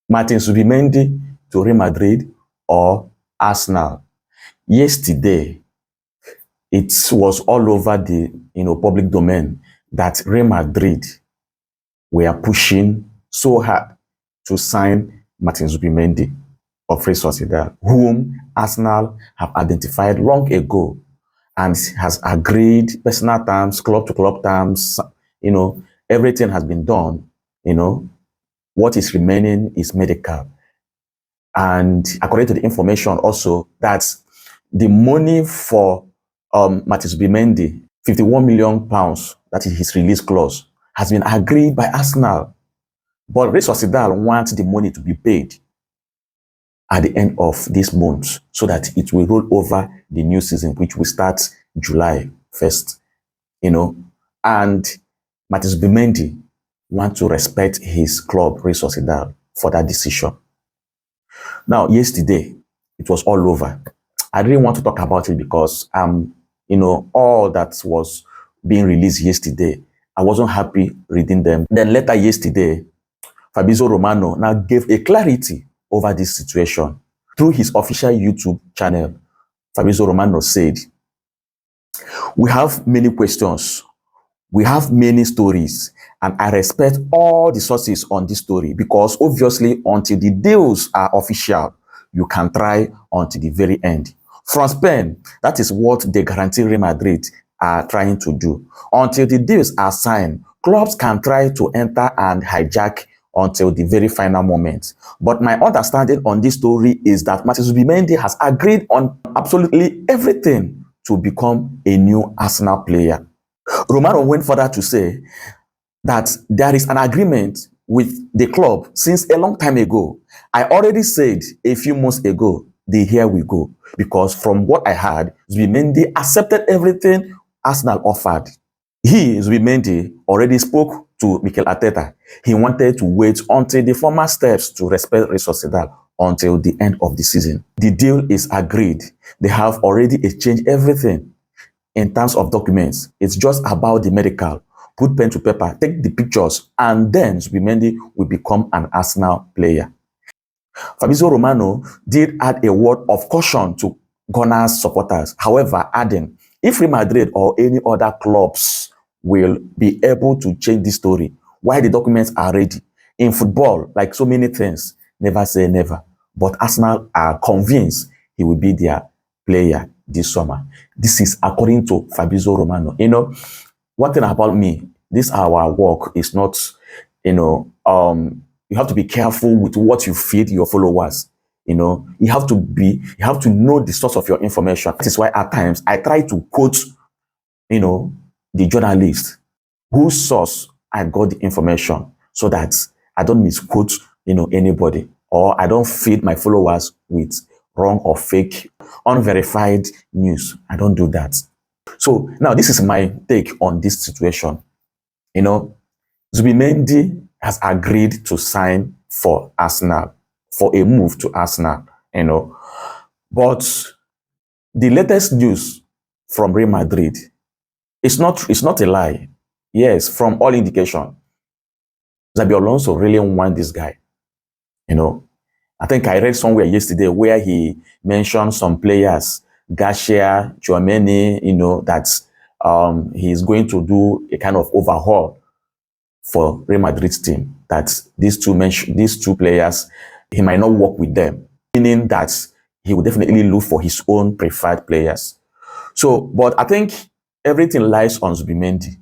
Martin Zubimendi to Real Madrid or Arsenal. Yesterday, it was all over the public domain that Real Madrid were pushing so hard to sign Martin Zubimendi of Real Sociedad, whom Arsenal have identified long ago and has agreed personal terms, club to club terms, everything has been done. What is remaining is medical. And according to the information also, that the money for Martin Zubimendi, £51 million, that is his release clause, has been agreed by Arsenal. But Real Sociedad wants the money to be paid at the end of this month so that it will roll over the new season, which will start July 1st. And Martin Zubimendi wants to respect his club, Real Sociedad, for that decision. Now, yesterday, it was all over. I didn't want to talk about it because, all that was being released yesterday, I wasn't happy reading them. Then later yesterday, Fabrizio Romano now gave a clarity over this situation. Through his official YouTube channel, Fabrizio Romano said, "We have many questions. We have many stories, and I respect all the sources on this story because obviously until the deals are official, you can try until the very end. From Spain, that is what they guarantee Real Madrid are trying to do. Until the deals are signed, clubs can try to enter and hijack until the very final moment. But my understanding on this story is that Martin Zubimendi has agreed on absolutely everything to become a new Arsenal player." Romano went further to say that there is an agreement with the club since a long time ago. "I already said a few months ago, here we go, because from what I heard, Zubimendi accepted everything Arsenal offered." He, Zubimendi, already spoke to Mikel Arteta. He wanted to wait until the former steps to respect Real Sociedad until the end of the season. The deal is agreed. They have already exchanged everything. In terms of documents, it's just about the medical. Put pen to paper, take the pictures, and then Zubimendi will become an Arsenal player. Fabrizio Romano did add a word of caution to Gunners supporters, however, adding, if Real Madrid or any other clubs will be able to change this story while the documents are ready. In football, like so many things, never say never. But Arsenal are convinced he will be their player this summer. This is according to Fabrizio Romano. One thing about me, this our work is not, you have to be careful with what you feed your followers. You have to know the source of your information. That is why at times I try to quote, the journalist whose source I got the information so that I don't misquote, anybody, or I don't feed my followers with wrong or fake, unverified news. I don't do that. So now this is my take on this situation. Zubimendi has agreed to sign for Arsenal, for a move to Arsenal, But the latest news from Real Madrid, it's not a lie. Yes, from all indication, Xabi Alonso really want this guy. I think I read somewhere yesterday where he mentioned some players, Garcia, Tchouaméni, that he's going to do a kind of overhaul for Real Madrid's team. That these two players, he might not work with them, meaning that he will definitely look for his own preferred players. So, but I think everything lies on Zubimendi.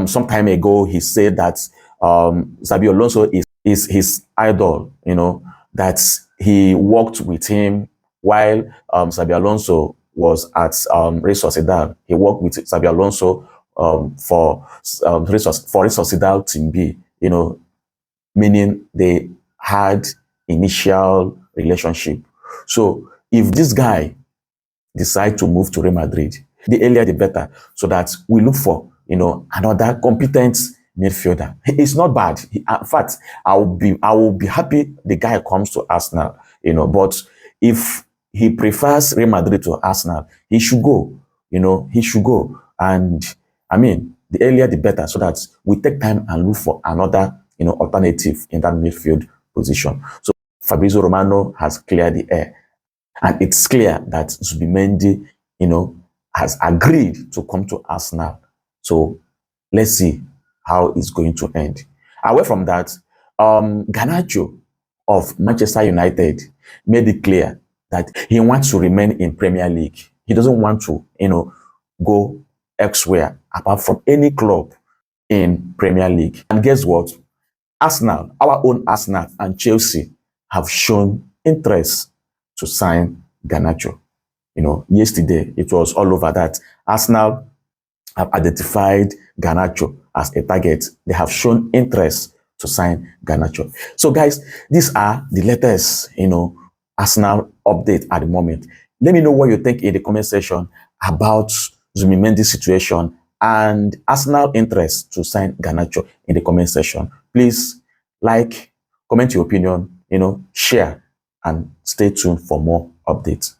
Some time ago he said that Xabi Alonso is his idol. That he worked with him while Xabi Alonso was at Real Sociedad. He worked with Xabi Alonso for Real Sociedad Team B. Meaning they had initial relationship. So if this guy decide to move to Real Madrid, the earlier the better, so that we look for another competent midfielder. It's not bad. In fact, I will be happy the guy comes to Arsenal. But if he prefers Real Madrid to Arsenal, he should go. He should go. And I mean, the earlier the better, so that we take time and look for another alternative in that midfield position. So Fabrizio Romano has cleared the air. And it's clear that Zubimendi, has agreed to come to Arsenal. So let's see how it's going to end. Away from that, Garnacho of Manchester United made it clear that he wants to remain in Premier League. He doesn't want to, go elsewhere apart from any club in Premier League. And guess what? Arsenal, our own Arsenal and Chelsea have shown interest to sign Garnacho. Yesterday it was all over that Arsenal have identified Garnacho as a target. They have shown interest to sign Garnacho. So guys, these are the latest, Arsenal update at the moment. Let me know what you think in the comment section about Zubimendi's situation and Arsenal interest to sign Garnacho in the comment section. Please like, comment your opinion, share, and stay tuned for more updates.